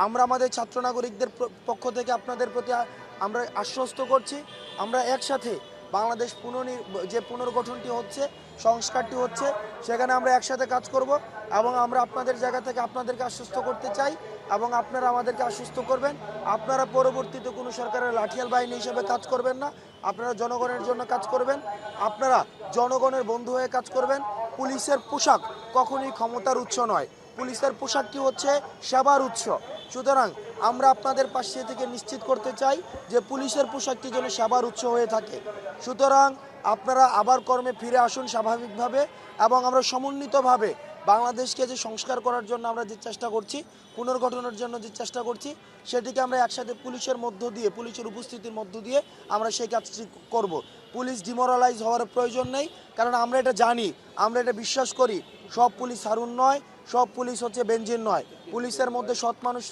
আমরা আমাদের ছাত্র নাগরিকদের পক্ষ থেকে আপনাদের প্রতি আমরা আশ্বস্ত করছি, আমরা একসাথে বাংলাদেশ যে পুনর্গঠনটি হচ্ছে, সংস্কারটি হচ্ছে, সেখানে আমরা একসাথে কাজ করব এবং আমরা আপনাদের জায়গা থেকে আপনাদেরকে আশ্বস্ত করতে চাই এবং আপনারা আমাদেরকে আশ্বস্ত করবেন। আপনারা পরবর্তীতে কোনো সরকারের লাঠিয়াল বাহিনী হিসেবে কাজ করবেন না, আপনারা জনগণের জন্য কাজ করবেন, আপনারা জনগণের বন্ধু হয়ে কাজ করবেন। পুলিশের পোশাক কখনোই ক্ষমতার উৎস নয়, পুলিশের পোশাকটি হচ্ছে সেবার উৎস। সুতরাং আমরা আপনাদের পাশে থেকে নিশ্চিত করতে চাই যে পুলিশের পোশাকটি যেন সেবার উৎস হয়ে থাকে। সুতরাং আপনারা আবার কর্মে ফিরে আসুন স্বাভাবিকভাবে এবং আমরা সমন্বিতভাবে বাংলাদেশকে যে সংস্কার করার জন্য আমরা যে চেষ্টা করছি, পুনর্গঠনের জন্য যে চেষ্টা করছি, সেটিকে আমরা একসাথে পুলিশের মধ্য দিয়ে, পুলিশের উপস্থিতির মধ্য দিয়ে আমরা সেই কাজটি করব। পুলিশ ডিমোরালাইজ হওয়ার প্রয়োজন নেই, কারণ আমরা এটা জানি, আমরা এটা বিশ্বাস করি, সব পুলিশ হারুন নয়, সব পুলিশ হচ্ছে বেনজির নয়। পুলিশের মধ্যে সৎ মানুষ